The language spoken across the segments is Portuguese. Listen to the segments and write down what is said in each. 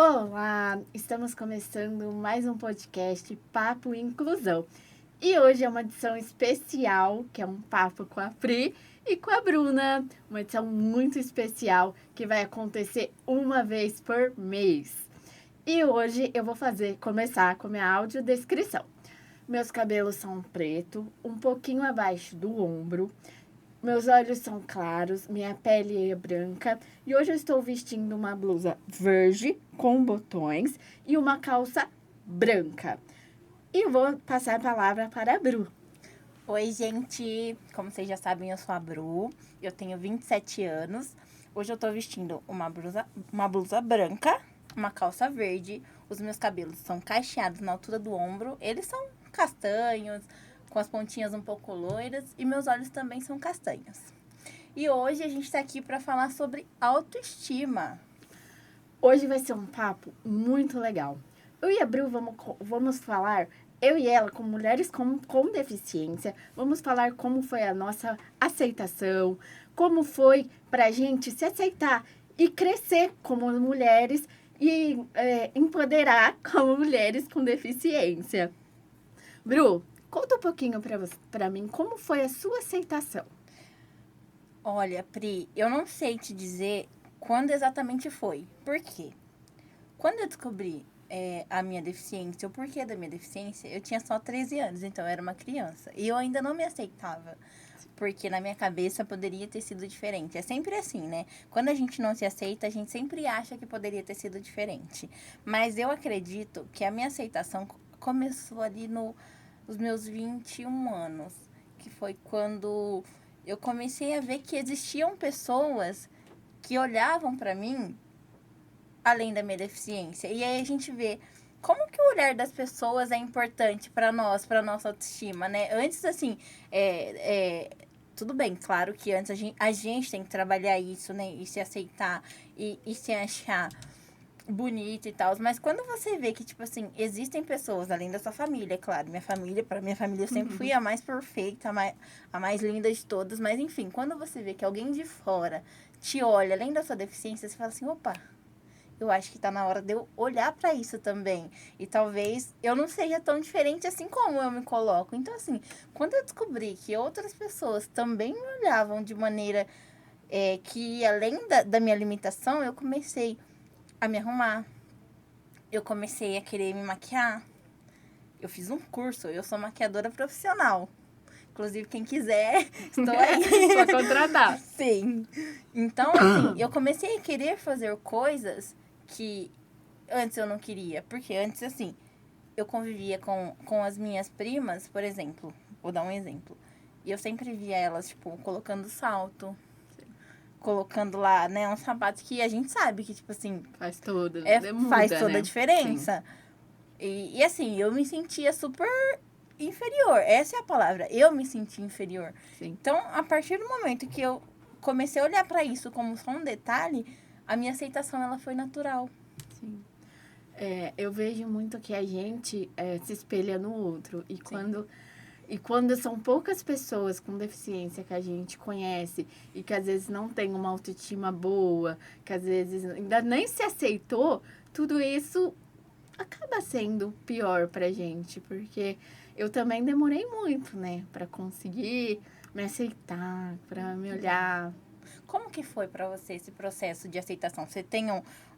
Olá, estamos começando mais um podcast Papo Inclusão. E hoje é uma edição especial, que é um papo com a Pri e com a Bruna. Uma edição muito especial que vai acontecer uma vez por mês. E hoje eu vou começar com a minha audiodescrição. Meus cabelos são preto, um pouquinho abaixo do ombro. Meus olhos são claros, minha pele é branca e hoje eu estou vestindo uma blusa verde com botões e uma calça branca. E vou passar a palavra para a Bru. Oi, gente! Como vocês já sabem, eu sou a Bru, eu tenho 27 anos. Hoje eu tô vestindo uma blusa branca, uma calça verde. Os meus cabelos são cacheados na altura do ombro, eles são castanhos, com as pontinhas um pouco loiras, e meus olhos também são castanhos. E hoje a gente tá aqui para falar sobre autoestima. Hoje vai ser um papo muito legal. Eu e a Bru vamos falar, eu e ela, como mulheres com deficiência, vamos falar como foi a nossa aceitação, como foi pra gente se aceitar e crescer como mulheres e empoderar como mulheres com deficiência. Bru, conta um pouquinho pra mim como foi a sua aceitação. Olha, Pri, eu não sei te dizer quando exatamente foi. Por quê? Quando eu descobri a minha deficiência, o porquê da minha deficiência, eu tinha só 13 anos, então eu era uma criança. E eu ainda não me aceitava, porque na minha cabeça poderia ter sido diferente. É sempre assim, né? Quando a gente não se aceita, a gente sempre acha que poderia ter sido diferente. Mas eu acredito que a minha aceitação começou ali nos meus 21 anos, que foi quando eu comecei a ver que existiam pessoas que olhavam para mim além da minha deficiência. E aí a gente vê como que o olhar das pessoas é importante para nós, para nossa autoestima, né? Antes, assim, tudo bem, claro que antes a gente tem que trabalhar isso, né? E se aceitar e se achar bonito e tal. Mas quando você vê que, tipo assim, existem pessoas além da sua família, claro, para minha família eu sempre fui a mais perfeita, a mais linda de todas. Mas enfim, quando você vê que alguém de fora te olha além da sua deficiência, você fala assim, opa, eu acho que tá na hora de eu olhar para isso também. E talvez eu não seja tão diferente assim como eu me coloco. Então, assim, quando eu descobri que outras pessoas também me olhavam de maneira que além da minha limitação, eu comecei a me arrumar. Eu comecei a querer me maquiar. Eu fiz um curso, eu sou maquiadora profissional. Inclusive, quem quiser, estou aí. Só contratar. Sim. Então, assim, eu comecei a querer fazer coisas que antes eu não queria. Porque antes, assim, eu convivia com as minhas primas, por exemplo. Vou dar um exemplo. E eu sempre via elas, tipo, colocando salto. Colocando lá, né, um sapato que a gente sabe que, tipo assim... Faz toda, faz muda, toda né? a diferença. E assim, eu me sentia super inferior. Essa é a palavra. Eu me senti inferior. Sim. Então, a partir do momento que eu comecei a olhar para isso como só um detalhe, a minha aceitação ela foi natural. Sim. Eu vejo muito que a gente se espelha no outro. E quando são poucas pessoas com deficiência que a gente conhece e que às vezes não tem uma autoestima boa, que às vezes ainda nem se aceitou, tudo isso acaba sendo pior pra gente. Porque eu também demorei muito, né? Pra conseguir me aceitar, pra me olhar. Como que foi para você esse processo de aceitação? Você tem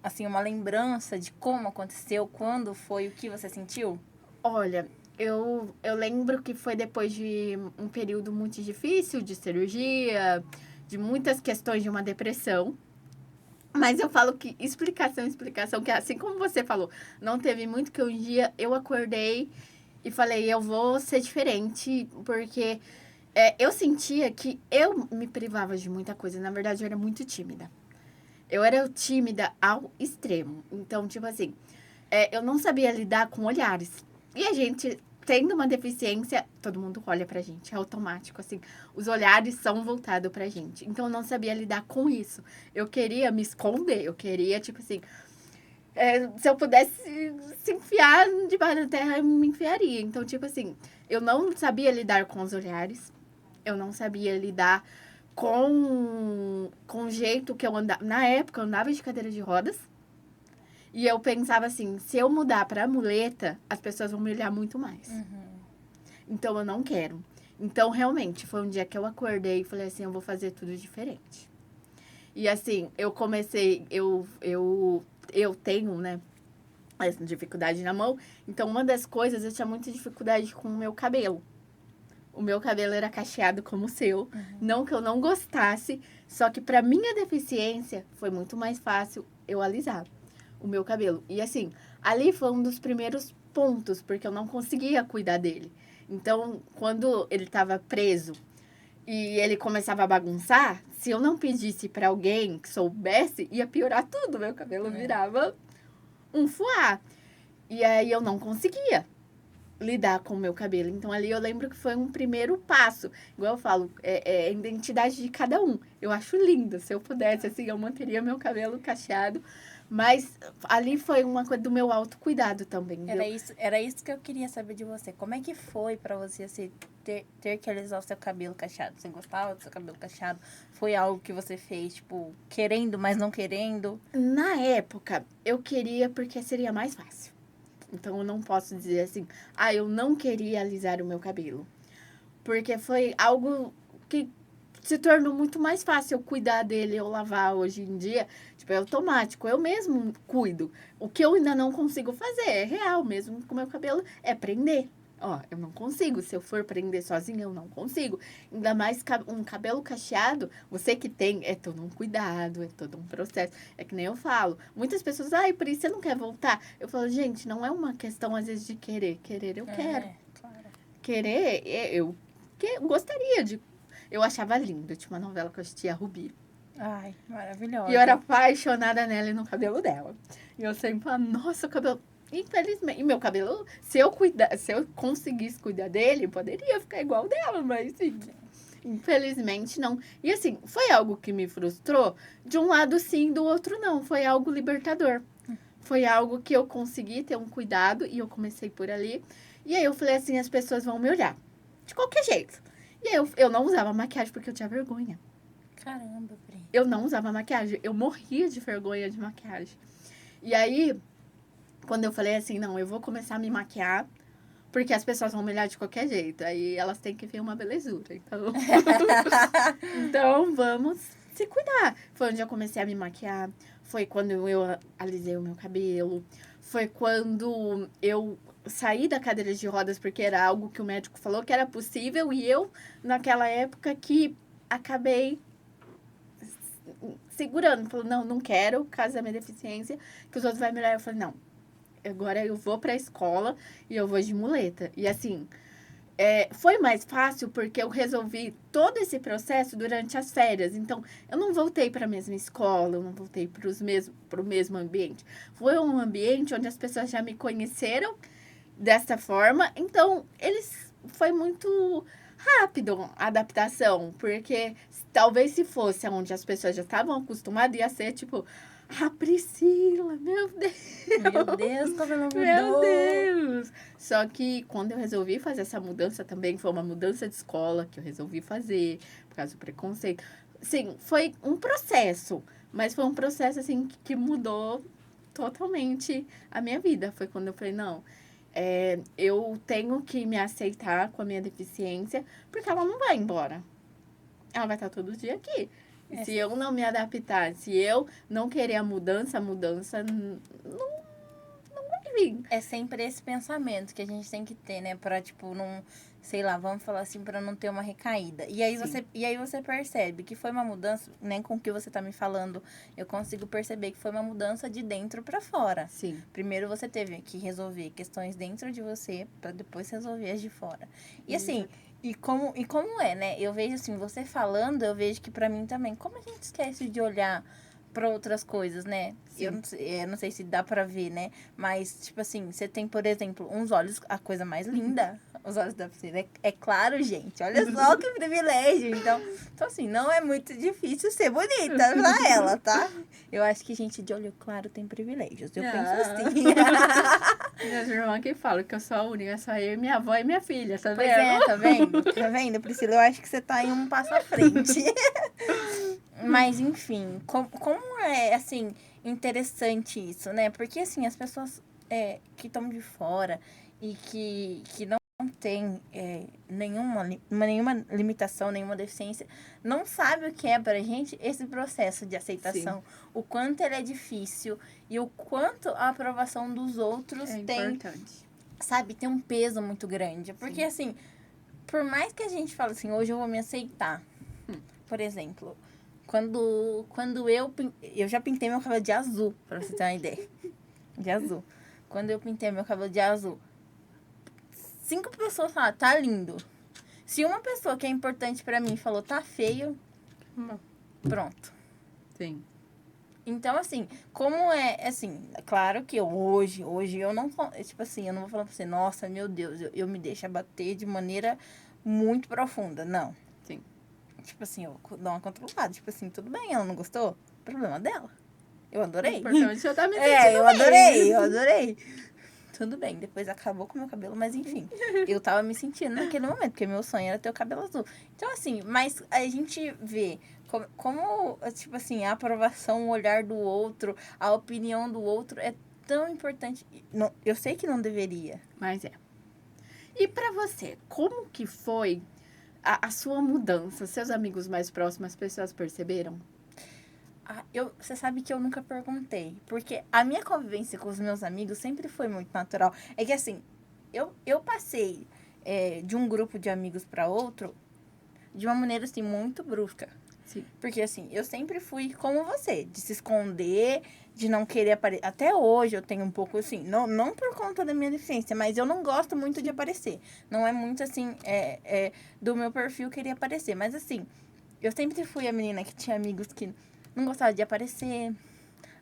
assim uma lembrança de como aconteceu, quando foi, o que você sentiu? Olha, eu lembro que foi depois de um período muito difícil de cirurgia, de muitas questões de uma depressão. Mas eu falo que explicação, que assim como você falou, não teve muito que um dia eu acordei e falei, eu vou ser diferente, porque eu sentia que eu me privava de muita coisa. Na verdade, eu era muito tímida. Eu era tímida ao extremo. Então, tipo assim, eu não sabia lidar com olhares. E a gente, tendo uma deficiência, todo mundo olha pra gente, é automático, assim. Os olhares são voltados pra gente. Então, eu não sabia lidar com isso. Eu queria me esconder, eu queria, tipo assim... se eu pudesse se enfiar debaixo da terra, eu me enfiaria. Então, tipo assim, eu não sabia lidar com os olhares. Eu não sabia lidar com o jeito que eu andava. Na época, eu andava de cadeira de rodas. E eu pensava assim, se eu mudar pra muleta, as pessoas vão me olhar muito mais. Então, eu não quero. Então, realmente, foi um dia que eu acordei e falei assim, eu vou fazer tudo diferente. E assim, eu comecei, eu tenho, né, essa dificuldade na mão. Então, uma das coisas, eu tinha muita dificuldade com o meu cabelo. O meu cabelo era cacheado como o seu. Não que eu não gostasse, só que pra minha deficiência, foi muito mais fácil eu alisar o meu cabelo. E assim, ali foi um dos primeiros pontos, porque eu não conseguia cuidar dele. Então, quando ele tava preso e ele começava a bagunçar, se eu não pedisse pra alguém que soubesse, ia piorar tudo. Meu cabelo virava um fuá. E aí eu não conseguia lidar com o meu cabelo. Então, ali eu lembro que foi um primeiro passo. Igual eu falo, é a identidade de cada um. Eu acho lindo. Se eu pudesse, assim, eu manteria meu cabelo cacheado. Mas ali foi uma coisa do meu autocuidado também, viu? Era isso que eu queria saber de você. Como é que foi pra você assim, ter que alisar o seu cabelo cacheado? Você gostava do seu cabelo cacheado? Foi algo que você fez, tipo, querendo, mas não querendo? Na época, eu queria porque seria mais fácil. Então, eu não posso dizer assim, eu não queria alisar o meu cabelo. Porque foi algo que se tornou muito mais fácil eu cuidar dele, eu lavar hoje em dia. Tipo, é automático, eu mesmo cuido. O que eu ainda não consigo fazer é real mesmo com o meu cabelo, é prender. Ó, eu não consigo. Se eu for prender sozinha, eu não consigo. Ainda mais um cabelo cacheado, você que tem, é todo um cuidado, é todo um processo. É que nem eu falo. Muitas pessoas, por isso você não quer voltar. Eu falo, gente, não é uma questão, às vezes, de querer. Querer, eu quero. Claro. Querer, eu gostaria de... Eu achava lindo. Tinha uma novela que eu assistia, a Rubi. Ai, maravilhosa. E eu era apaixonada nela e no cabelo dela. E eu sempre falava, nossa, o cabelo... Infelizmente, e meu cabelo, se eu conseguisse cuidar dele, poderia ficar igual dela, mas sim, infelizmente não. E assim, foi algo que me frustrou, de um lado sim, do outro não. Foi algo libertador. Foi algo que eu consegui ter um cuidado e eu comecei por ali. E aí eu falei assim, as pessoas vão me olhar. De qualquer jeito. E aí eu não usava maquiagem porque eu tinha vergonha. Caramba, Pri. Eu não usava maquiagem. Eu morria de vergonha de maquiagem. E aí, quando eu falei assim, não, eu vou começar a me maquiar, porque as pessoas vão me olhar de qualquer jeito. Aí elas têm que ver uma belezura. Então, então vamos se cuidar. Foi onde eu comecei a me maquiar. Foi quando eu alisei o meu cabelo. Foi quando eu saí da cadeira de rodas, porque era algo que o médico falou que era possível. E eu, naquela época, que acabei segurando. Falei, não quero, por causa da minha deficiência, que os outros vão me olhar. Eu falei, não, agora eu vou pra escola e eu vou de muleta. E assim, foi mais fácil porque eu resolvi todo esse processo durante as férias. Então, eu não voltei para a mesma escola, eu não voltei para o mesmo ambiente. Foi um ambiente onde as pessoas já me conheceram dessa forma. Então, foi muito rápido a adaptação, porque talvez se fosse onde as pessoas já estavam acostumadas, ia ser tipo, Priscila, meu Deus. Meu Deus, como ela mudou. Meu Deus. Só que quando eu resolvi fazer essa mudança também, foi uma mudança de escola que eu resolvi fazer, por causa do preconceito. Sim, foi um processo, mas foi um processo, assim, que mudou totalmente a minha vida. Foi quando eu falei, não, eu tenho que me aceitar com a minha deficiência, porque ela não vai embora. Ela vai estar todo dia aqui. E se eu não me adaptar, se eu não querer a mudança não vai vir. É sempre esse pensamento que a gente tem que ter, né? Pra, tipo, não... Sei lá, vamos falar assim, pra não ter uma recaída. E aí, você percebe que foi uma mudança, nem com o que você tá me falando, eu consigo perceber que foi uma mudança de dentro pra fora. Sim. Primeiro você teve que resolver questões dentro de você, pra depois resolver as de fora. E assim... E como é, né? Eu vejo assim, você falando, eu vejo que pra mim também, como a gente esquece de olhar pra outras coisas, né? Eu não sei se dá pra ver, né? Mas, tipo assim, você tem, por exemplo, uns olhos, a coisa mais linda, os olhos da piscina. É claro, gente, olha só que privilégio. Então, assim, não é muito difícil ser bonita pra ela, tá? Eu acho que gente de olho claro tem privilégios. Eu penso assim. Minhas irmãs que falam que eu sou a única, só eu, minha avó e minha filha, tá vendo? Pois é, tá vendo? Tá vendo, Priscila? Eu acho que você tá em um passo à frente. Mas, enfim, como é, assim, interessante isso, né? Porque, assim, as pessoas que estão de fora e que não têm nenhuma limitação, nenhuma deficiência, não sabe o que é pra gente esse processo de aceitação. Sim. O quanto ele é difícil e o quanto a aprovação dos outros tem, importante. Sabe, tem um peso muito grande. Porque, Sim. assim, por mais que a gente fale assim, hoje eu vou me aceitar, por exemplo... Quando eu já pintei meu cabelo de azul, pra você ter uma ideia. De azul. Quando eu pintei meu cabelo de azul, 5 pessoas falaram, tá lindo. Se uma pessoa que é importante pra mim falou, tá feio, pronto. Sim. Então, assim, como assim, claro que hoje eu não, tipo assim, eu não vou falar pra você, nossa, meu Deus, eu me deixo abater de maneira muito profunda, não. Sim. Tipo assim, eu dou uma controlada. Tipo assim, tudo bem, ela não gostou? Problema dela. Eu adorei. O importante é eu tá me sentindo eu adorei. Tudo bem, depois acabou com o meu cabelo, mas enfim. Eu tava me sentindo naquele momento, porque meu sonho era ter o cabelo azul. Então, assim, mas a gente vê como tipo assim, a aprovação, o olhar do outro, a opinião do outro é tão importante. Não, eu sei que não deveria. Mas é. E pra você, como que foi a sua mudança? Seus amigos mais próximos, as pessoas perceberam? Você sabe que eu nunca perguntei. Porque a minha convivência com os meus amigos sempre foi muito natural. É que assim, eu passei de um grupo de amigos para outro de uma maneira assim, muito brusca. Sim. Porque assim, eu sempre fui como você, de se esconder, de não querer aparecer. Até hoje eu tenho um pouco assim, não por conta da minha deficiência, mas eu não gosto muito de aparecer. Não é muito assim, do meu perfil querer aparecer. Mas assim, eu sempre fui a menina que tinha amigos que não gostava de aparecer.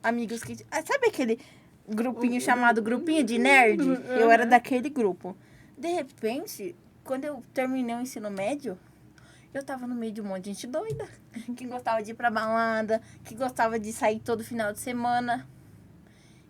Amigos que... sabe aquele grupinho chamado grupinho de nerd? Eu era daquele grupo. De repente, quando eu terminei o ensino médio, eu tava no meio de um monte de gente doida. Que gostava de ir pra balada, que gostava de sair todo final de semana.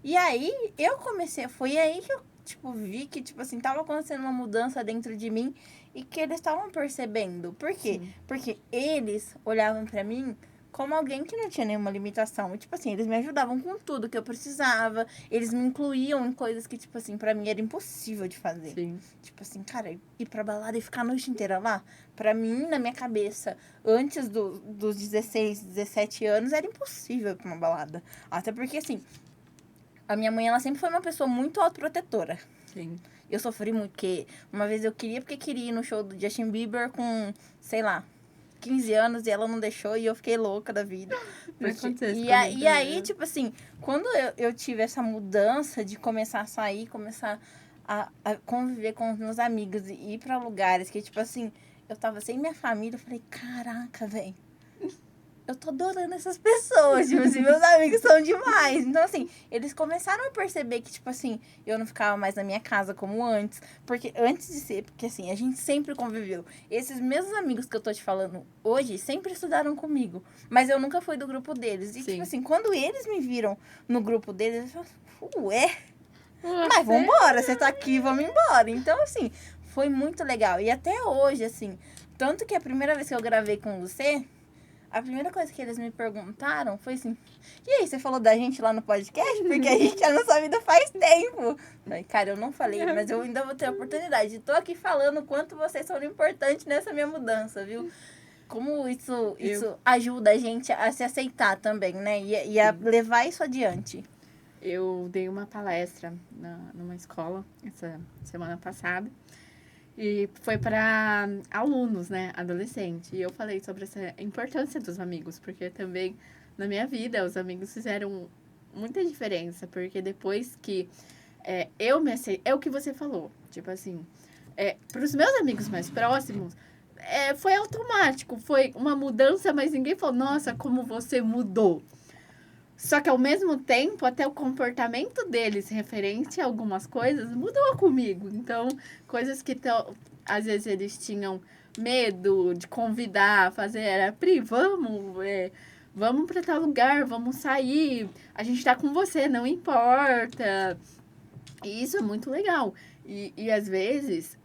E aí, eu comecei... Foi aí que eu, tipo, vi que, tipo assim, tava acontecendo uma mudança dentro de mim e que eles estavam percebendo. Por quê? Sim. Porque eles olhavam pra mim como alguém que não tinha nenhuma limitação. E, tipo assim, eles me ajudavam com tudo que eu precisava. Eles me incluíam em coisas que, tipo assim, pra mim era impossível de fazer. Sim. Tipo assim, cara, ir pra balada e ficar a noite inteira lá, pra mim, na minha cabeça, antes dos 16, 17 anos, era impossível ir pra uma balada. Até porque, assim, a minha mãe, ela sempre foi uma pessoa muito autoprotetora. Sim. Eu sofri muito, porque uma vez eu queria ir no show do Justin Bieber com, sei lá, 15 anos e ela não deixou e eu fiquei louca da vida. E aí, tipo assim, quando eu tive essa mudança de começar a sair, começar a conviver com os meus amigos e ir pra lugares que, tipo assim, eu tava sem minha família, eu falei, caraca, velho. Eu tô adorando essas pessoas, tipo assim, meus amigos são demais. Então, assim, eles começaram a perceber que, tipo assim, eu não ficava mais na minha casa como antes. Porque antes de ser, porque assim, a gente sempre conviveu. Esses mesmos amigos que eu tô te falando hoje, sempre estudaram comigo. Mas eu nunca fui do grupo deles. E, Sim. tipo assim, quando eles me viram no grupo deles, eu falei, ué, mas vambora, você tá aqui, vamos embora. Então, assim, foi muito legal. E até hoje, assim, tanto que a primeira vez que eu gravei com você... A primeira coisa que eles me perguntaram foi assim, e aí, você falou da gente lá no podcast? Porque a gente já na sua vida faz tempo. Falei, cara, eu não falei, mas eu ainda vou ter a oportunidade. Tô aqui falando o quanto vocês são importantes nessa minha mudança, viu? Como isso ajuda a gente a se aceitar também, né? E a levar isso adiante. Eu dei uma palestra numa escola essa semana passada. E foi para alunos, né, adolescente. E eu falei sobre essa importância dos amigos, porque também na minha vida os amigos fizeram muita diferença, porque depois que eu me aceitei, é o que você falou, tipo assim, para os meus amigos mais próximos, foi automático, foi uma mudança, mas ninguém falou, nossa, como você mudou. Só que ao mesmo tempo, até o comportamento deles referente a algumas coisas mudou comigo. Então, coisas que às vezes eles tinham medo de convidar, fazer, era, Pri, vamos para tal lugar, vamos sair, a gente tá com você, não importa. E isso é muito legal. E às vezes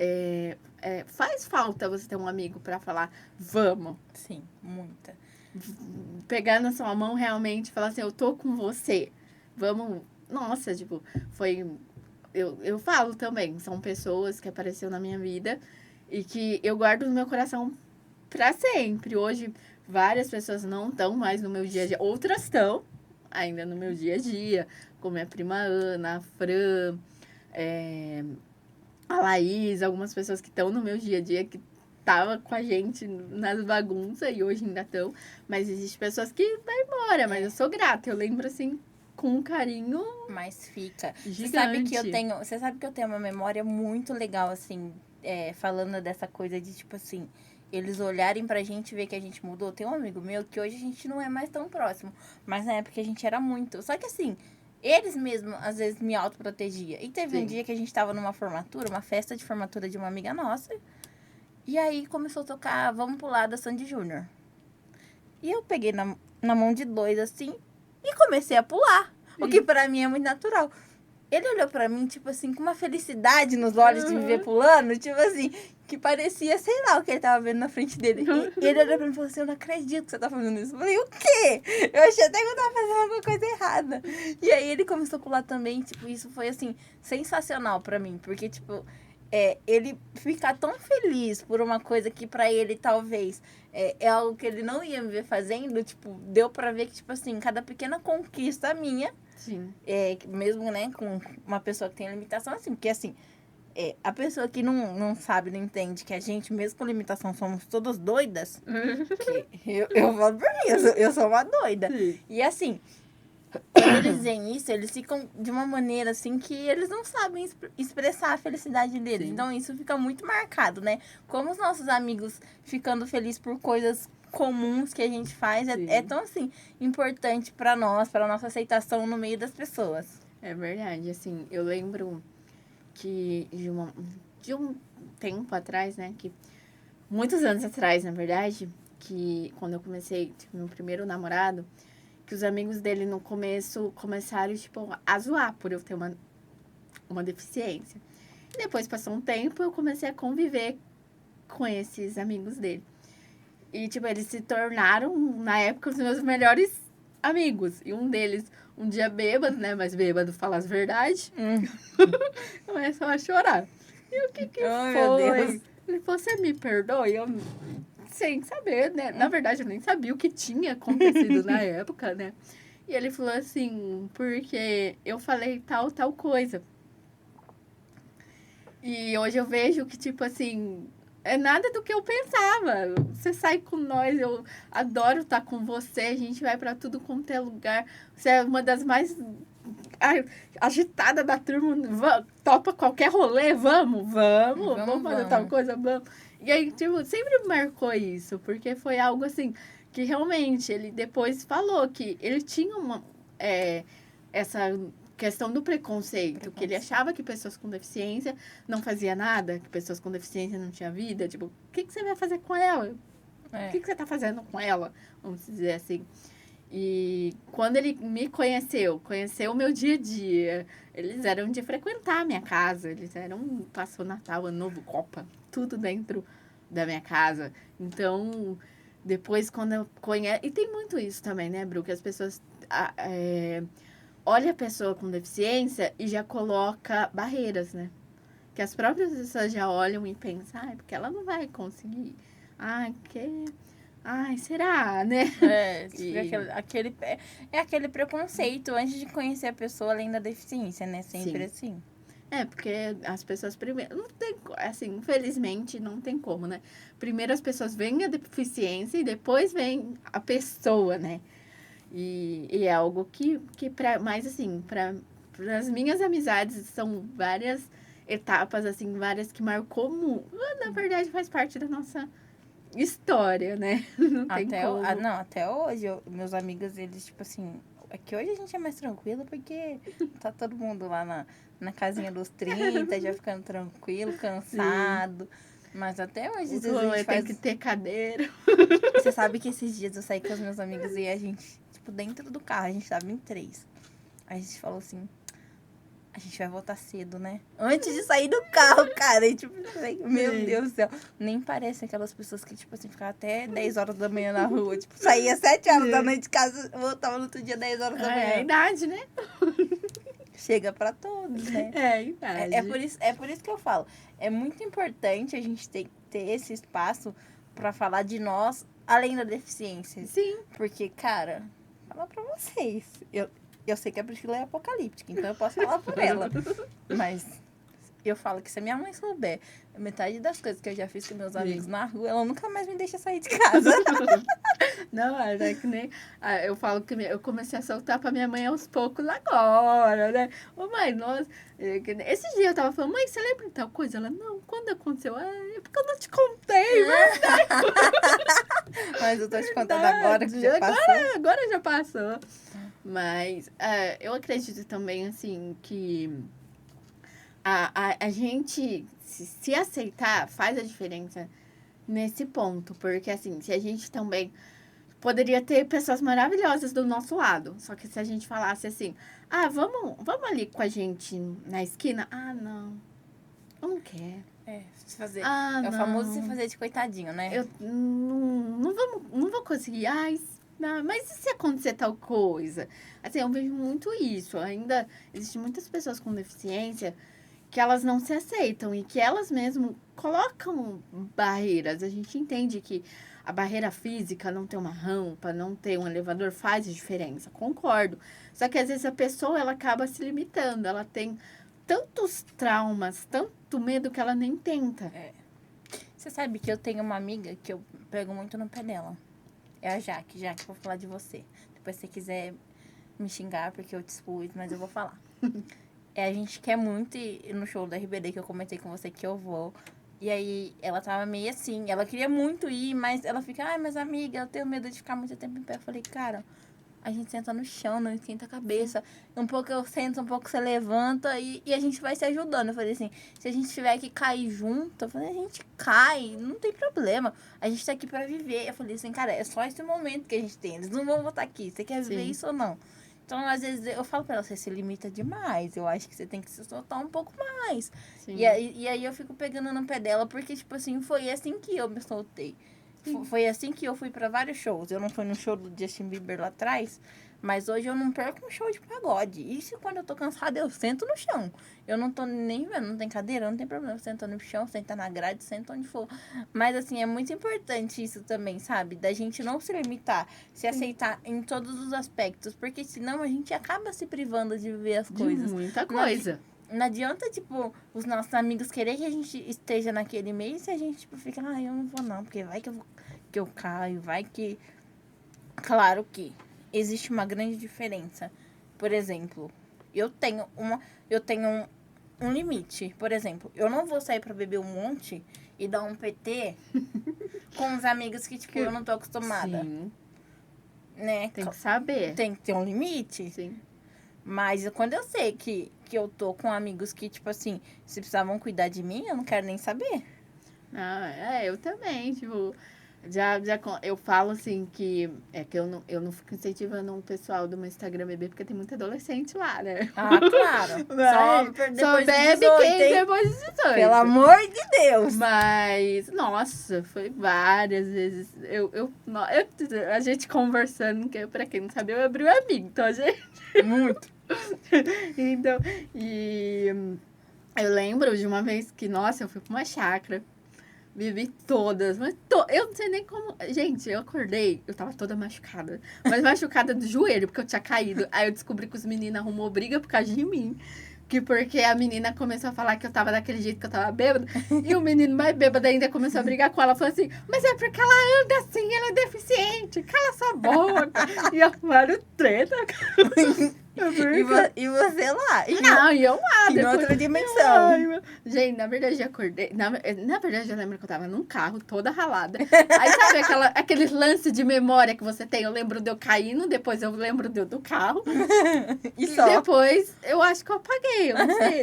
faz falta você ter um amigo para falar, vamos. Sim, muita. pegar na sua mão realmente e falar assim, eu tô com você. Vamos... Nossa, tipo, foi... Eu falo também, são pessoas que apareceram na minha vida e que eu guardo no meu coração pra sempre. Hoje, várias pessoas não estão mais no meu dia a dia. Outras estão ainda no meu dia a dia, como minha prima Ana, a Fran, a Laís, algumas pessoas que estão no meu dia a dia, que tava com a gente nas bagunças e hoje ainda estão. Mas existem pessoas que vai embora, mas eu sou grata. Eu lembro, assim, com um carinho Mas fica. gigante. Você sabe que eu tenho uma memória muito legal, assim, falando dessa coisa de, tipo assim, eles olharem pra gente e ver que a gente mudou. Tem um amigo meu que hoje a gente não é mais tão próximo, mas na época a gente era muito. Só que assim, eles mesmos, às vezes, me autoprotegiam. E teve um dia que a gente tava numa formatura, uma festa de formatura de uma amiga nossa. E aí começou a tocar Vamos Pular da Sandy Júnior. E eu peguei na mão de dois, assim, e comecei a pular. O que pra mim é muito natural. Ele olhou pra mim, tipo assim, com uma felicidade nos olhos de me ver pulando, tipo assim, que parecia, sei lá, o que ele tava vendo na frente dele. E ele olhou pra mim e falou assim, eu não acredito que você tá fazendo isso. Eu falei, o quê? Eu achei até que eu tava fazendo alguma coisa errada. E aí ele começou a pular também, tipo, isso foi, assim, sensacional pra mim, porque, tipo... ele ficar tão feliz por uma coisa que pra ele talvez é algo que ele não ia me ver fazendo, tipo, deu pra ver que, tipo assim, cada pequena conquista minha, Sim. Mesmo, né, com uma pessoa que tem limitação, assim, porque assim, a pessoa que não sabe, não entende que a gente, mesmo com limitação, somos todas doidas, que eu falo por mim, eu sou uma doida. Sim. E assim, quando eles veem isso, eles ficam de uma maneira assim que eles não sabem expressar a felicidade deles. Sim. Então isso fica muito marcado, né? Como os nossos amigos ficando felizes por coisas comuns que a gente faz é tão assim importante pra nós, pra nossa aceitação no meio das pessoas. É verdade, assim, eu lembro que de um tempo atrás, né, que muitos anos atrás, na verdade, que quando eu comecei, tipo, meu primeiro namorado, que os amigos dele no começo começaram, tipo, a zoar por eu ter uma deficiência. E depois passou um tempo, eu comecei a conviver com esses amigos dele. E, tipo, eles se tornaram, na época, os meus melhores amigos. E um deles, um dia bêbado, né? Mas bêbado fala as verdades. Começou a chorar. E o que Oh, meu foi? Deus. Ele falou, você me perdoe? Eu, sem saber, né? Na verdade, eu nem sabia o que tinha acontecido na época, né? E ele falou assim, porque eu falei tal coisa. E hoje eu vejo que, tipo assim, é nada do que eu pensava. Você sai com nós, eu adoro estar com você, a gente vai pra tudo quanto é lugar. Você é uma das mais agitadas da turma. Topa qualquer rolê, vamos fazer tal coisa, vamos. E aí, tipo, sempre me marcou isso, porque foi algo assim, que realmente ele depois falou que ele tinha essa questão do preconceito, que ele achava que pessoas com deficiência não fazia nada, que pessoas com deficiência não tinha vida. Tipo, o que você vai fazer com ela? O que você tá fazendo com ela? Vamos dizer assim. E quando ele me conheceu o meu dia a dia, eles eram de frequentar a minha casa, passou Natal, Ano Novo, Copa, tudo dentro da minha casa. Então, depois quando eu conheço... E tem muito isso também, né, Bru? Que as pessoas... olha a pessoa com deficiência e já coloca barreiras, né? Que as próprias pessoas já olham e pensam, porque ela não vai conseguir. Será, né? Aquele preconceito antes de conhecer a pessoa além da deficiência, né? Sempre assim. Porque as pessoas primeiro... Não tem, assim, infelizmente, não tem como, né? Primeiro as pessoas veem a deficiência e depois vem a pessoa, né? E é algo que mas assim, para as minhas amizades, são várias etapas, assim, várias que marcou muito. Na verdade, faz parte da nossa história, né? Não tem como. Até hoje, meus amigos, eles, tipo assim... É que hoje a gente é mais tranquilo, porque tá todo mundo lá na casinha dos 30, já ficando tranquilo, cansado. Sim. Mas até hoje, às vezes a gente tem que ter cadeira. Você sabe que esses dias eu saí com os meus amigos e a gente, tipo, dentro do carro, a gente tava em 3. A gente falou assim... a gente vai voltar cedo, né? Antes de sair do carro, cara. E, tipo, meu Deus do céu. Nem parece aquelas pessoas que, tipo assim, ficavam até 10 horas da manhã na rua. Tipo, saía 7 horas da noite de casa, voltava no outro dia 10 horas da manhã. É a idade, né? Chega pra todos, né? É a idade. É por isso que eu falo. É muito importante a gente ter esse espaço pra falar de nós, além da deficiência. Sim. Porque, cara, falar pra vocês. Eu sei que a Priscila é apocalíptica, então eu posso falar por ela. Mas eu falo que se a minha mãe souber metade das coisas que eu já fiz com meus amigos na rua, ela nunca mais me deixa sair de casa. Não, é que nem... eu falo que eu comecei a soltar pra minha mãe aos poucos agora, né? Ô, mãe, nossa... Esse dia eu tava falando, mãe, você lembra de tal coisa? Ela, não, quando aconteceu? É porque eu não te contei, Mas eu tô te contando agora que já passou. Agora já passou. Mas eu acredito também, assim, que a gente se aceitar faz a diferença nesse ponto. Porque, assim, se a gente também... Poderia ter pessoas maravilhosas do nosso lado. Só que se a gente falasse assim, vamos ali com a gente na esquina. Ah, não. Eu não quero. Se fazer. É o famoso se fazer de coitadinho, né? Eu não vou conseguir. Não, mas e se acontecer tal coisa? Assim, eu vejo muito isso. Ainda existem muitas pessoas com deficiência que elas não se aceitam e que elas mesmo colocam barreiras. A gente entende que a barreira física, não ter uma rampa, não ter um elevador faz diferença, concordo. Só que às vezes a pessoa ela acaba se limitando, ela tem tantos traumas, tanto medo que ela nem tenta. Você sabe que eu tenho uma amiga que eu pego muito no pé dela. É a Jaque. Jaque, vou falar de você. Depois se você quiser me xingar porque eu te expus, mas eu vou falar. A gente quer muito ir no show da RBD que eu comentei com você que eu vou. E aí, ela tava meio assim, ela queria muito ir, mas ela fica, mas amiga, eu tenho medo de ficar muito tempo em pé. Eu falei, cara, a gente senta no chão, não esquenta a cabeça. Um pouco eu sento, um pouco você levanta e a gente vai se ajudando. Eu falei assim, se a gente tiver que cair junto, eu falei, a gente cai, não tem problema. A gente tá aqui pra viver. Eu falei assim, cara, é só esse momento que a gente tem. Eles não vão voltar aqui. Você quer viver isso ou não? Então, às vezes, eu falo pra ela, você se limita demais. Eu acho que você tem que se soltar um pouco mais. E aí eu fico pegando no pé dela, porque, tipo assim, foi assim que eu me soltei. Foi assim que eu fui pra vários shows. Eu não fui no show do Justin Bieber lá atrás, mas hoje eu não perco um show de pagode. E se quando eu tô cansada, eu sento no chão. Eu não tô nem vendo, não tem cadeira, não tem problema. Eu sento no chão, senta na grade, sento onde for. Mas, assim, é muito importante isso também, sabe? Da gente não se limitar, se aceitar em todos os aspectos. Porque senão a gente acaba se privando de viver as coisas. Muita coisa. Não adianta, tipo, os nossos amigos querer que a gente esteja naquele meio se a gente, tipo, fica, eu não vou não, porque vai que eu caio, vai que... Claro que existe uma grande diferença. Por exemplo, eu tenho um limite. Por exemplo, eu não vou sair pra beber um monte e dar um PT com os amigos que, tipo, eu não tô acostumada. Sim. Né? Tem que saber. Tem que ter um limite. Sim. Mas quando eu sei que eu tô com amigos que, tipo assim, se precisavam cuidar de mim, eu não quero nem saber. Eu também, tipo... eu falo assim que eu não fico incentivando o pessoal do meu Instagram beber, porque tem muito adolescente lá, né? Claro. Só bebe quem depois de 18. Pelo amor de Deus. Mas, nossa, foi várias vezes. A gente conversando, que pra quem não sabe, eu abri o amigo, então a gente... Muito. Então, eu lembro de uma vez que, nossa, eu fui pra uma chácara. Bebi todas, mas eu não sei nem como... Gente, eu acordei, eu tava toda machucada. Mas machucada do joelho, porque eu tinha caído. Aí eu descobri que os meninos arrumou briga por causa de mim. Porque a menina começou a falar que eu tava daquele jeito que eu tava bêbada. E o menino mais bêbado ainda começou a brigar com ela. Falou assim, mas é porque ela anda assim, ela é deficiente. Cala sua boca. E eu falei, treta. E você lá. E eu lá. Em outra dimensão. Gente, na verdade, eu acordei... Na verdade, eu lembro que eu tava num carro, toda ralada. Aí, sabe aqueles lances de memória que você tem? Eu lembro de eu caindo, depois eu lembro do carro. E depois, eu acho que eu apaguei, eu não sei.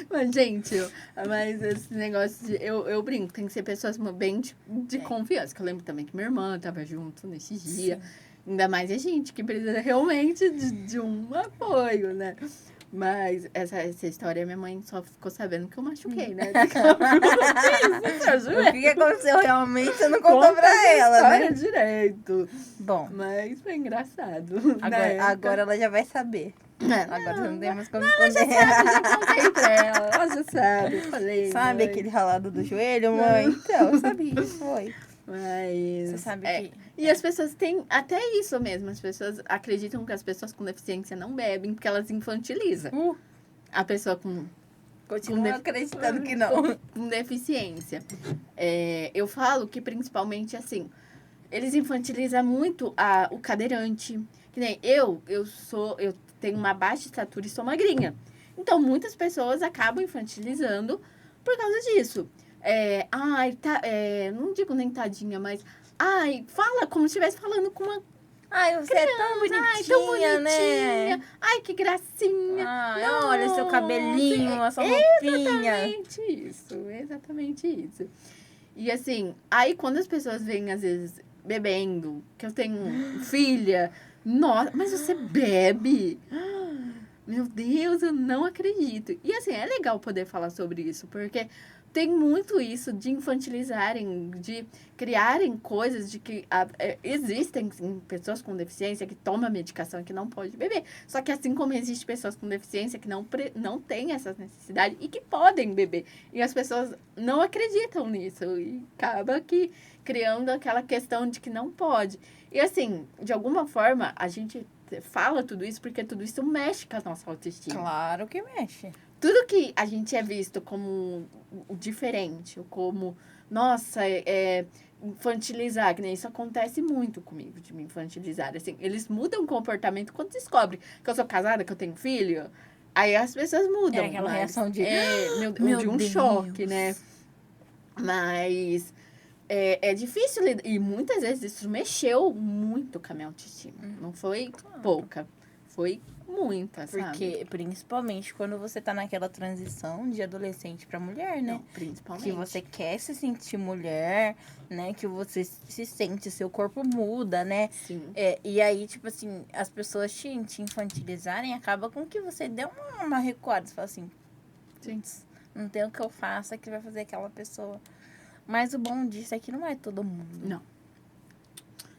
Mas, gente, esse negócio de... Eu brinco, tem que ser pessoas bem de confiança. Que eu lembro também que minha irmã tava junto nesse dia. Sim. Ainda mais a gente, que precisa realmente de um apoio, né? Mas essa história, minha mãe só ficou sabendo que eu machuquei, né? O que aconteceu realmente, você não contou pra ela, né? Direito. Bom. Mas foi engraçado. Agora ela já vai saber. Agora não temos como esconder. Já contei pra ela. Ela já sabe. Falei, Sabe mãe. aquele ralado do joelho, mãe? Então, sabia, foi. Mas... Você sabe que... E as pessoas têm até isso mesmo. As pessoas acreditam que as pessoas com deficiência não bebem porque elas infantilizam. A pessoa com... Continua acreditando que não. Com deficiência. Eu falo que principalmente assim, eles infantilizam muito o cadeirante. Que nem eu tenho uma baixa estatura e sou magrinha. Então, muitas pessoas acabam infantilizando por causa disso. Não digo nem tadinha, mas... fala como se estivesse falando com uma Você é tão bonitinha, né? Ai, que gracinha. Olha seu cabelinho, a sua roupinha. Exatamente isso. E assim, aí quando as pessoas vêm, às vezes, bebendo, que eu tenho filha, nossa, mas você bebe? Meu Deus, eu não acredito. E assim, é legal poder falar sobre isso, porque tem muito isso de infantilizarem, de criarem coisas de que existem sim, pessoas com deficiência que tomam medicação e que não pode beber. Só que assim como existem pessoas com deficiência que não têm essas necessidades e que podem beber. E as pessoas não acreditam nisso. E acaba que criando aquela questão de que não pode. E assim, de alguma forma, a gente fala tudo isso porque tudo isso mexe com a nossa autoestima. Claro que mexe. Tudo que a gente é visto como diferente, ou como, nossa, infantilizar, que nem isso acontece muito comigo, de me infantilizar. Assim, eles mudam o comportamento quando descobrem que eu sou casada, que eu tenho filho. Aí as pessoas mudam. Aquela reação de... de um choque, né? Mas é difícil, e muitas vezes isso mexeu muito com a minha autoestima. Não foi pouca, foi muita, sabe? Porque, principalmente, quando você tá naquela transição de adolescente pra mulher, né? Não, principalmente. Que você quer se sentir mulher, né? Que você se sente, seu corpo muda, né? Sim. E aí, tipo assim, as pessoas te infantilizarem, acaba com que você dê uma recuada. Você fala assim, Sim. não tem o que eu faça que vai fazer aquela pessoa. Mas o bom disso é que não é todo mundo. Não.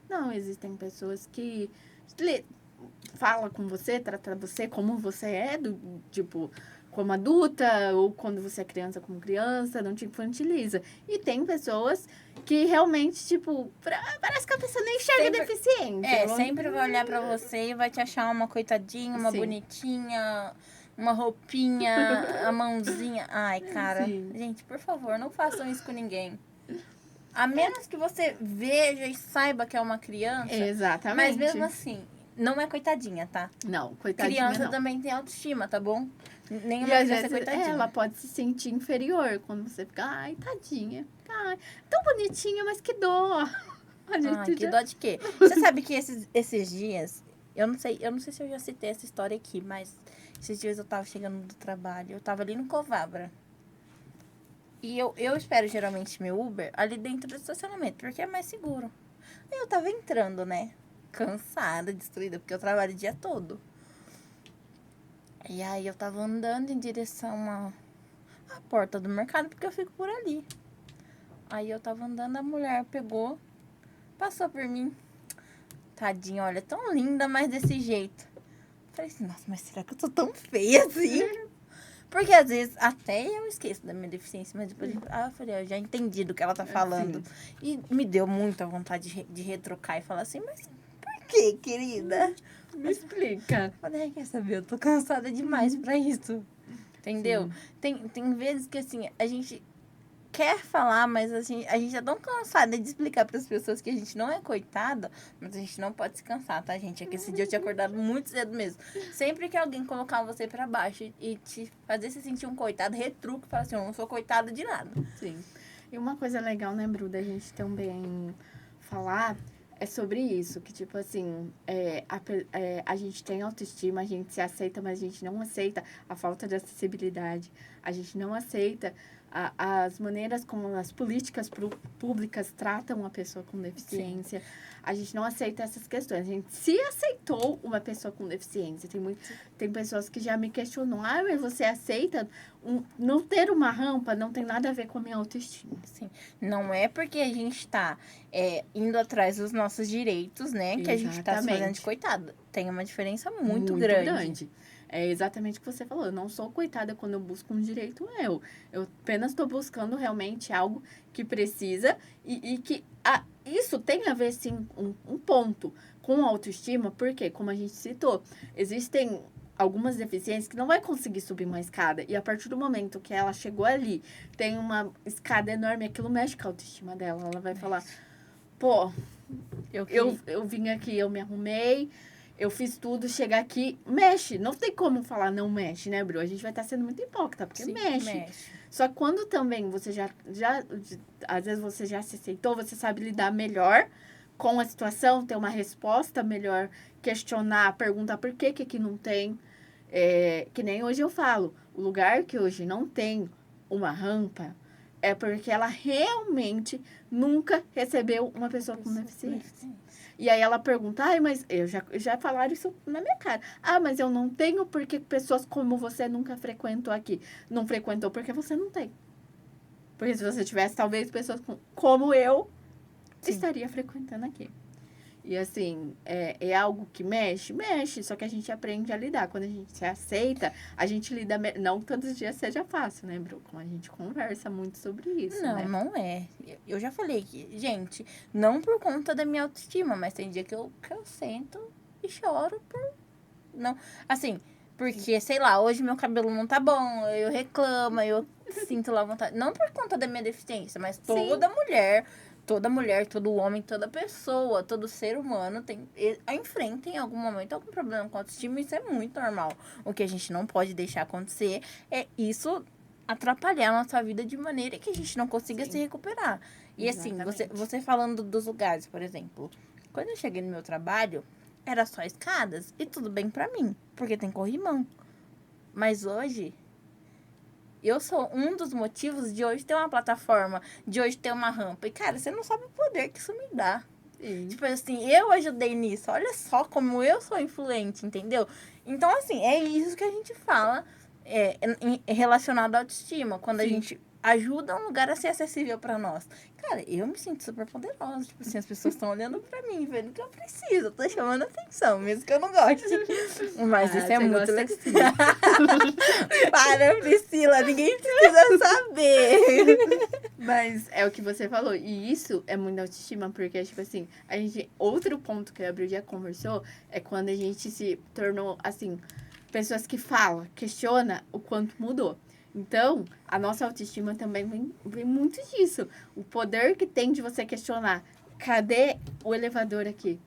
Não, existem pessoas que fala com você, trata você como você é, tipo, como adulta, ou quando você é criança como criança, não te infantiliza. E tem pessoas que realmente, tipo, parece que a pessoa nem enxerga deficiente. Sempre vai olhar pra você e vai te achar uma coitadinha, uma bonitinha, uma roupinha, a mãozinha. Ai, cara, gente, por favor, não façam isso com ninguém. A menos que você veja e saiba que é uma criança. Exatamente. Mas mesmo assim, não é coitadinha, tá? Não, coitadinha criança não. também tem autoestima, tá bom? Nenhuma e às criança vezes, é coitadinha. ela pode se sentir inferior quando você fica, ai, tadinha. Ai, tão bonitinha, mas que dó. Que dó de quê? Você sabe que esses dias, eu não sei se eu já citei essa história aqui, mas esses dias eu tava chegando do trabalho, eu tava ali no Covabra. E eu espero geralmente meu Uber ali dentro do estacionamento, porque é mais seguro. Aí eu tava entrando, né? Cansada, destruída, porque eu trabalho o dia todo. E aí eu tava andando em direção à porta do mercado, porque eu fico por ali. Aí eu tava andando, a mulher pegou, passou por mim. Tadinha, olha, tão linda, mas desse jeito. Falei assim, nossa, mas será que eu tô tão feia assim? Porque às vezes até eu esqueço da minha deficiência, mas depois eu falei, eu já entendi do que ela tá falando. E me deu muita vontade de retrucar e falar assim, mas por que, querida? Me explica. Falei, quer saber, eu tô cansada demais pra isso. Entendeu? Tem vezes que assim, a gente quer falar, mas assim, a gente é tão cansada de explicar para as pessoas que a gente não é coitada, mas a gente não pode se cansar, tá, gente? É que esse dia eu tinha acordado muito cedo mesmo. Sempre que alguém colocar você para baixo e te fazer se sentir um coitado, retruque e fala assim, eu não sou coitada de nada. Sim. E uma coisa legal, né, Bru, da gente também falar é sobre isso, que tipo assim, a gente tem autoestima, a gente se aceita, mas a gente não aceita a falta de acessibilidade, a gente não aceita as maneiras como as políticas públicas tratam a pessoa com deficiência. Sim. A gente não aceita essas questões. A gente se aceitou uma pessoa com deficiência. Tem pessoas que já me questionam. Mas você aceita não ter uma rampa? Não tem nada a ver com a minha autoestima. Sim. Não é porque a gente está indo atrás dos nossos direitos, né? Que a gente está se fazendo de coitada. Tem uma diferença muito grande. É exatamente o que você falou. Eu não sou coitada quando eu busco um direito meu. Eu apenas estou buscando realmente algo que precisa e que isso tem a ver, sim, um ponto com a autoestima, porque, como a gente citou, existem algumas deficiências que não vai conseguir subir uma escada. E a partir do momento que ela chegou ali, tem uma escada enorme, aquilo mexe com a autoestima dela. Ela vai falar, pô, eu vim aqui, eu me arrumei, eu fiz tudo, chegar aqui, mexe. Não tem como falar não mexe, né, Bru? A gente vai estar sendo muito hipócrita, porque sim, mexe. Só que quando também você já, às vezes você já se aceitou, você sabe lidar melhor com a situação, ter uma resposta melhor, questionar, perguntar por que aqui não tem. Que nem hoje eu falo, o lugar que hoje não tem uma rampa é porque ela realmente nunca recebeu uma pessoa com deficiência. E aí ela pergunta, mas já falaram isso na minha cara. Mas eu não tenho porque pessoas como você nunca frequentou aqui. Não frequentou porque você não tem. Porque se você tivesse, talvez, pessoas como eu, sim, estaria frequentando aqui. E assim, é algo que mexe, só que a gente aprende a lidar. Quando a gente se aceita, a gente lida... Não que todos os dias seja fácil, né, Bru? Como a gente conversa muito sobre isso, não, né? Não é. Eu já falei que, gente, não por conta da minha autoestima, mas tem dia que eu sento e choro por... Não, assim, porque, sei lá, hoje meu cabelo não tá bom, eu reclamo, eu sinto lá vontade. Não por conta da minha deficiência, mas toda mulher... Toda mulher, todo homem, toda pessoa, todo ser humano enfrenta em algum momento algum problema com a autoestima. Isso é muito normal. O que a gente não pode deixar acontecer é isso atrapalhar a nossa vida de maneira que a gente não consiga, sim, se recuperar. E exatamente, assim, você falando dos lugares, por exemplo. Quando eu cheguei no meu trabalho, era só escadas e tudo bem pra mim, porque tem corrimão. Mas hoje... Eu sou um dos motivos de hoje ter uma plataforma, de hoje ter uma rampa. E, cara, você não sabe o poder que isso me dá. Sim. Tipo assim, eu ajudei nisso. Olha só como eu sou influente, entendeu? Então, assim, é isso que a gente fala relacionado à autoestima. Quando, sim, a gente ajuda um lugar a ser acessível pra nós. Cara, eu me sinto super poderosa. Tipo assim, as pessoas estão olhando pra mim, vendo que eu preciso. Eu tô chamando atenção, mesmo que eu não goste. Mas isso é muito legal. Para, Priscila, ninguém precisa saber. Mas é o que você falou. E isso é muito autoestima, porque, tipo assim, outro ponto que a Abril já conversou é quando a gente se tornou, assim, pessoas que falam, questiona o quanto mudou. Então, a nossa autoestima também vem muito disso. O poder que tem de você questionar. Cadê o elevador aqui?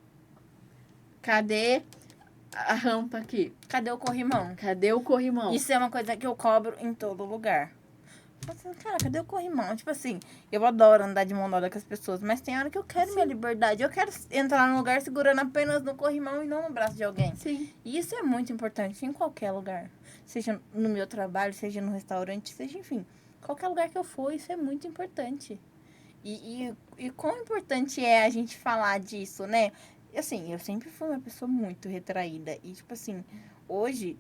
Cadê a rampa aqui? Cadê o corrimão? Cadê o corrimão? Isso é uma coisa que eu cobro em todo lugar. Cara, cadê o corrimão? Tipo assim, eu adoro andar de mão dada com as pessoas, mas tem hora que eu quero, sim, minha liberdade. Eu quero entrar num lugar segurando apenas no corrimão e não no braço de alguém. Sim. E isso é muito importante em qualquer lugar. Seja no meu trabalho, seja no restaurante, seja, enfim, qualquer lugar que eu for, isso é muito importante. E quão importante é a gente falar disso, né? Assim, eu sempre fui uma pessoa muito retraída. E, tipo assim, hoje...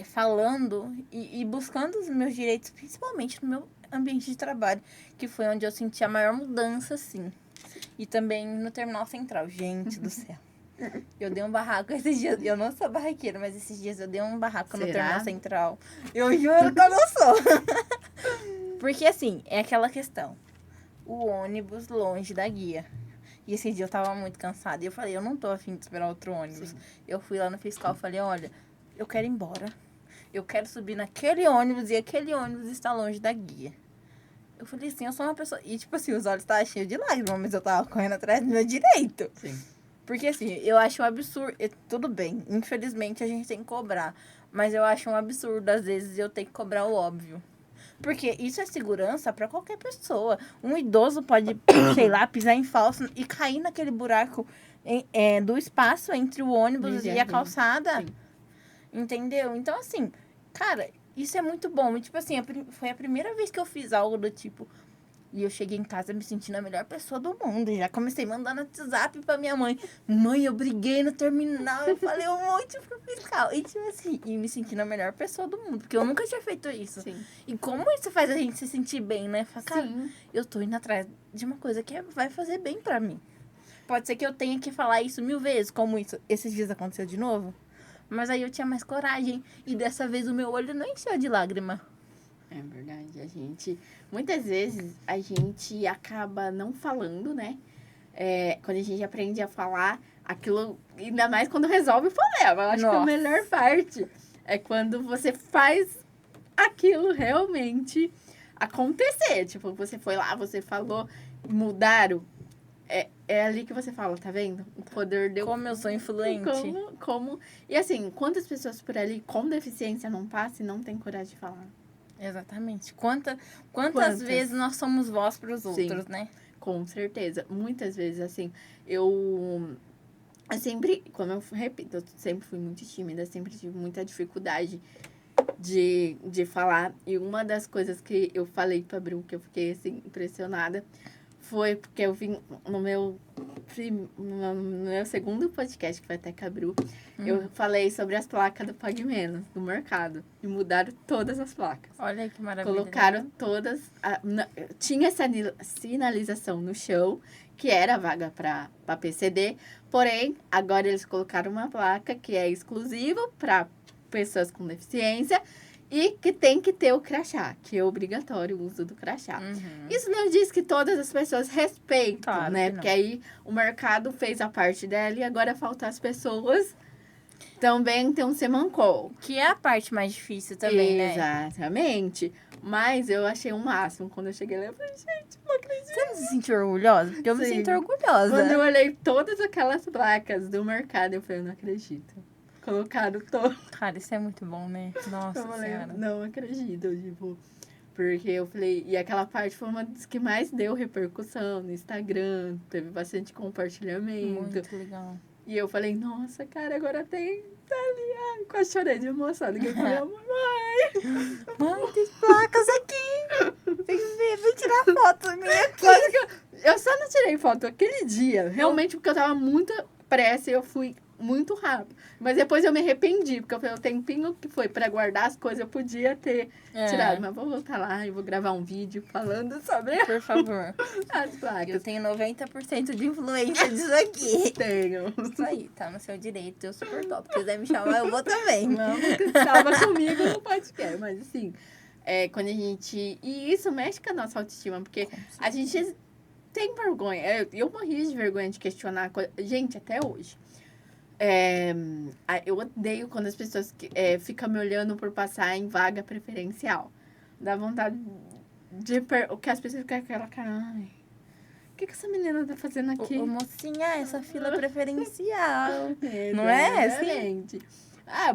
falando e buscando os meus direitos, principalmente no meu ambiente de trabalho, que foi onde eu senti a maior mudança, assim. E também no Terminal Central. Gente do céu. Eu dei um barraco esses dias. Eu não sou barraqueira, mas esses dias eu dei um barraco no Terminal Central. Eu juro que eu não sou. Porque, assim, é aquela questão. O ônibus longe da guia. E esse dia eu tava muito cansada. E eu falei, eu não tô afim de esperar outro ônibus. Sim. Eu fui lá no fiscal e falei, olha... Eu quero ir embora. Eu quero subir naquele ônibus e aquele ônibus está longe da guia. Eu falei assim, eu sou uma pessoa... E, tipo assim, os olhos estavam cheios de lágrimas, mas eu tava correndo atrás do meu direito. Sim. Porque, assim, eu acho um absurdo... Tudo bem, infelizmente a gente tem que cobrar. Mas eu acho um absurdo, às vezes, eu ter que cobrar o óbvio. Porque isso é segurança para qualquer pessoa. Um idoso pode, sei lá, pisar em falso e cair naquele buraco do espaço entre o ônibus e a calçada. Sim. Entendeu? Então, assim, cara, Isso é muito bom. E, tipo assim, foi a primeira vez que eu fiz algo do tipo... E eu cheguei em casa me sentindo a melhor pessoa do mundo. Já comecei mandando WhatsApp pra minha mãe. Mãe, eu briguei no terminal. Eu falei um monte pro fiscal. E, tipo assim, e me sentindo a melhor pessoa do mundo. Porque eu nunca tinha feito isso. Sim. E como isso faz a gente se sentir bem, né? Fala, cara, Sim. eu tô indo atrás de uma coisa que vai fazer bem pra mim. Pode ser que eu tenha que falar isso 1000 vezes, como isso esses dias aconteceu de novo. Mas aí eu tinha mais coragem. E dessa vez o meu olho não encheu de lágrima. É verdade, muitas vezes a gente acaba não falando, né? Quando a gente aprende a falar, aquilo, ainda mais quando resolve o problema. Eu acho que a melhor parte é quando você faz aquilo realmente acontecer. Tipo, você foi lá, você falou, mudaram. É ali que você fala, tá vendo? O poder deu... Como eu sou influente. Como... E assim, quantas pessoas por ali com deficiência não passam e não tem coragem de falar? Exatamente. Quantas vezes nós somos voz para os outros, né? Com certeza. Muitas vezes, assim, eu sempre, como eu repito, eu sempre fui muito tímida, sempre tive muita dificuldade de falar. E uma das coisas que eu falei pra Bru, que eu fiquei, assim, impressionada, foi porque eu vim no meu segundo podcast, que foi até com a Bru, eu falei sobre as placas do Pague Menos, do mercado. E mudaram todas as placas. Olha que maravilha. Colocaram todas... tinha essa sinalização no chão, que era vaga para PCD. Porém, agora eles colocaram uma placa que é exclusiva para pessoas com deficiência e que tem que ter o crachá, que é obrigatório o uso do crachá. Isso não diz que todas as pessoas respeitam, claro, né? Porque aí o mercado fez a parte dela e agora falta as pessoas também ter um semancol. Que é a parte mais difícil também, né? Exatamente. Mas eu achei um máximo. Quando eu cheguei lá, eu falei, gente, não acredito. Você não se sentiu orgulhosa? Porque eu me sinto orgulhosa. Quando eu olhei todas aquelas placas do mercado, eu falei, eu não acredito. Colocaram todo. Cara, isso é muito bom, né? Nossa Senhora. Não acredito, tipo... Porque eu falei... E aquela parte foi uma das que mais deu repercussão no Instagram. Teve bastante compartilhamento. Muito legal. E eu falei, nossa, cara, agora tem... Ai, quase chorei de emoção. Liguei pra minha mãe, tem placas aqui. Vem tirar foto minha aqui. Eu só não tirei foto aquele dia. Realmente, porque eu tava muito pressa e eu fui muito rápido. Mas depois eu me arrependi, porque eu falei, o tempinho que foi pra guardar as coisas, eu podia ter tirado. Mas vou voltar lá e vou gravar um vídeo falando sobre... Por favor. As placas. Eu tenho 90% de influência disso aqui. Tenho. Isso aí, tá no seu direito. Eu super top. Se quiser me chamar, eu vou também. Não estava comigo no podcast. Mas assim, quando a gente... E isso mexe com a nossa autoestima, porque a gente tem vergonha. Eu morri de vergonha de questionar. Gente, até hoje. Eu odeio quando as pessoas ficam me olhando por passar em vaga preferencial. Dá vontade de... que as pessoas ficam com aquela cara... Ai, o que essa menina tá fazendo aqui? Ô, mocinha, essa fila preferencial. Não é? Exatamente.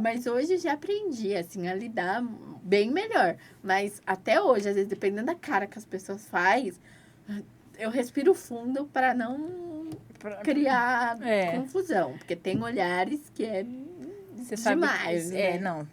Mas hoje eu já aprendi, assim, a lidar bem melhor. Mas até hoje, às vezes, dependendo da cara que as pessoas fazem, eu respiro fundo para não criar confusão. Porque tem olhares que Você demais, sabe, né? Não.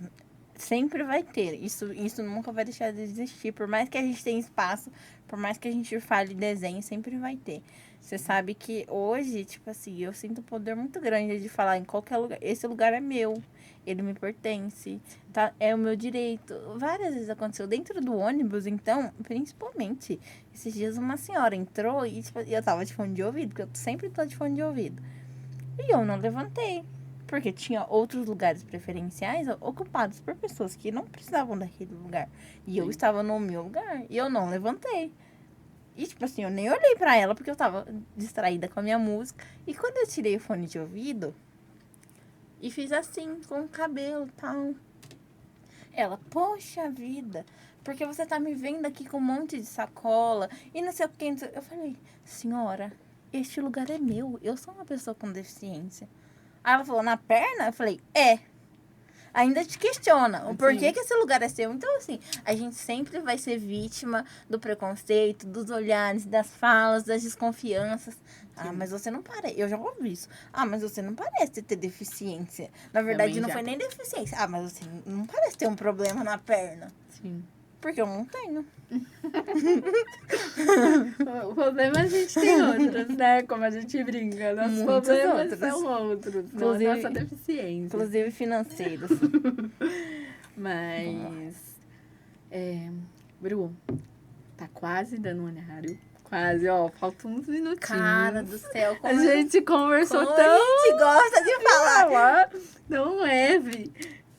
Sempre vai ter. Isso nunca vai deixar de existir. Por mais que a gente tenha espaço, por mais que a gente fale desenho, sempre vai ter. Você sabe que hoje, tipo assim, eu sinto um poder muito grande de falar em qualquer lugar. Esse lugar é meu. Ele me pertence. Tá? É o meu direito. Várias vezes aconteceu dentro do ônibus, então, principalmente. Esses dias uma senhora entrou e tipo, eu tava de fone de ouvido, porque eu sempre tô de fone de ouvido. E eu não levantei. Porque tinha outros lugares preferenciais ocupados por pessoas que não precisavam daquele lugar. E eu estava no meu lugar. E eu não levantei. E, tipo assim, eu nem olhei pra ela porque eu tava distraída com a minha música. E quando eu tirei o fone de ouvido e fiz assim, com o cabelo e tal. Ela, poxa vida, porque você tá me vendo aqui com um monte de sacola e não sei o que. Eu falei, senhora, este lugar é meu. Eu sou uma pessoa com deficiência. Aí ela falou, na perna? Eu falei, ainda te questiona o porquê Sim. que esse lugar é seu. Então, assim, a gente sempre vai ser vítima do preconceito, dos olhares, das falas, das desconfianças. Ah, mas você não parece. Eu já ouvi isso. Ah, mas você não parece ter deficiência. Na verdade, Também não já. foi nem deficiência. Ah, mas você não parece ter um problema na perna. Sim. Porque eu não tenho. O problema a gente tem outros, né? Como a gente brinca. Nossos Muitos problemas outros. são outros. Inclusive- Não a nossa deficiência. Inclusive financeiros. Mas, Bru, tá quase dando um horário. Quase, ó, faltam uns minutinhos. Cara do céu, A gente conversou como tão... a gente gosta de falar. tão leve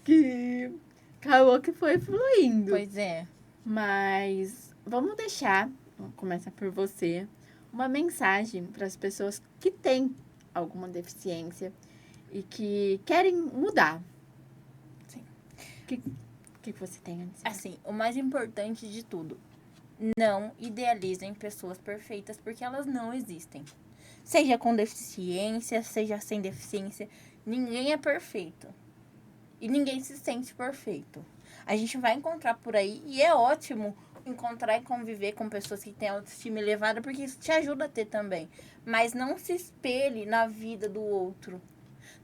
que acabou que foi fluindo. Pois é. Mas vamos deixar, vamos começar por você, uma mensagem para as pessoas que têm alguma deficiência e que querem mudar. Sim. O que você tem a dizer? Assim, o mais importante de tudo, não idealizem pessoas perfeitas, porque elas não existem. Seja com deficiência, seja sem deficiência, ninguém é perfeito. E ninguém se sente perfeito. A gente vai encontrar por aí, e é ótimo encontrar e conviver com pessoas que têm autoestima elevada, porque isso te ajuda a ter também. Mas não se espelhe na vida do outro.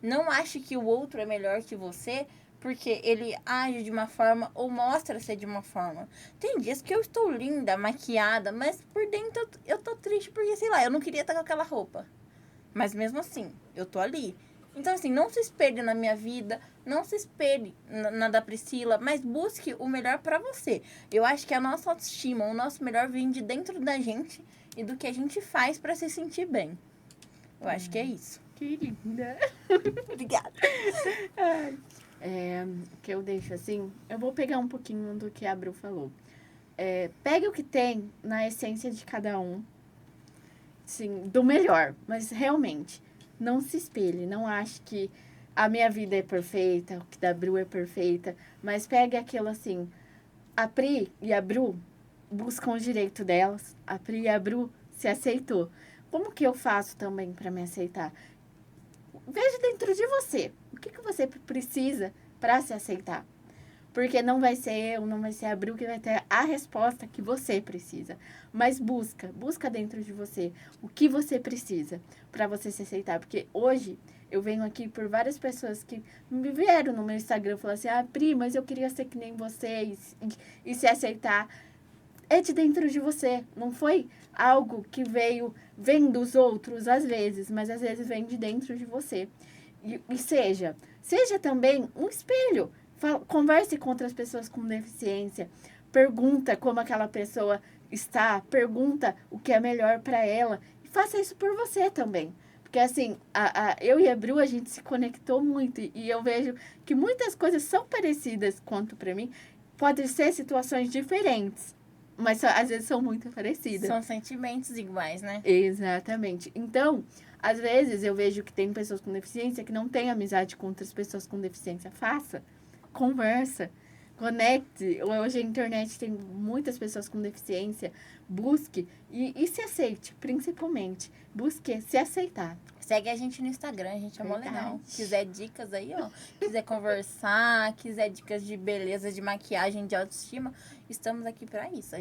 Não ache que o outro é melhor que você, porque ele age de uma forma ou mostra ser de uma forma. Tem dias que eu estou linda, maquiada, mas por dentro eu tô triste porque, sei lá, eu não queria estar com aquela roupa. Mas mesmo assim, eu tô ali. Então, assim, não se espelhe na minha vida, não se espelhe na da Priscila, mas busque o melhor pra você. Eu acho que a nossa autoestima, o nosso melhor vem de dentro da gente e do que a gente faz pra se sentir bem. Eu acho que é isso. Que linda. Obrigada. Que eu deixo assim, eu vou pegar um pouquinho do que a Bru falou. Pegue o que tem na essência de cada um, sim, do melhor, mas realmente, não se espelhe, não ache que a minha vida é perfeita, o que da Bru é perfeita, mas pegue aquilo assim, a Pri e a Bru buscam o direito delas, a Pri e a Bru se aceitou. Como que eu faço também para me aceitar? Veja dentro de você, o que você precisa para se aceitar. Porque não vai ser eu, não vai ser a Bru que vai ter a resposta que você precisa. Mas busca dentro de você o que você precisa para você se aceitar. Porque hoje eu venho aqui por várias pessoas que me vieram no meu Instagram e falaram assim, ah, Pri, mas eu queria ser que nem você e se aceitar. É de dentro de você, não foi algo que vem dos outros às vezes, mas às vezes vem de dentro de você. E seja também um espelho. Converse com outras pessoas com deficiência, pergunta como aquela pessoa está, pergunta o que é melhor para ela e faça isso por você também. Porque assim, eu e a Bru, a gente se conectou muito e eu vejo que muitas coisas são parecidas quanto para mim, podem ser situações diferentes. Mas às vezes são muito parecidas. São sentimentos iguais, né? Exatamente. Então, às vezes eu vejo que tem pessoas com deficiência que não têm amizade com outras pessoas com deficiência. Faça. Conversa. Conecte. Hoje a internet tem muitas pessoas com deficiência. Busque e se aceite, principalmente. Busque se aceitar. Segue a gente no Instagram, a gente é mó Verdade. legal. Quiser dicas aí, ó. Quiser conversar, quiser dicas de beleza, de maquiagem, de autoestima, estamos aqui pra isso.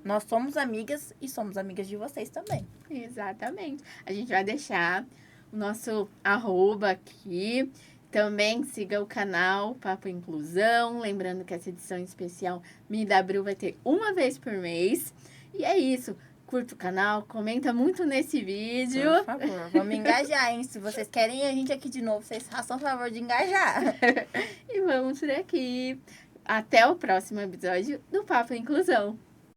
Nós somos amigas e somos amigas de vocês também. Exatamente. A gente vai deixar o nosso @ aqui. Também siga o canal Papo Inclusão. Lembrando que essa edição especial Me da Bru vai ter uma vez por mês. E é isso. Curta o canal, comenta muito nesse vídeo. Por favor, vamos engajar, hein? Se vocês querem a gente aqui de novo, vocês façam o favor de engajar. E vamos por aqui. Até o próximo episódio do Papo Inclusão.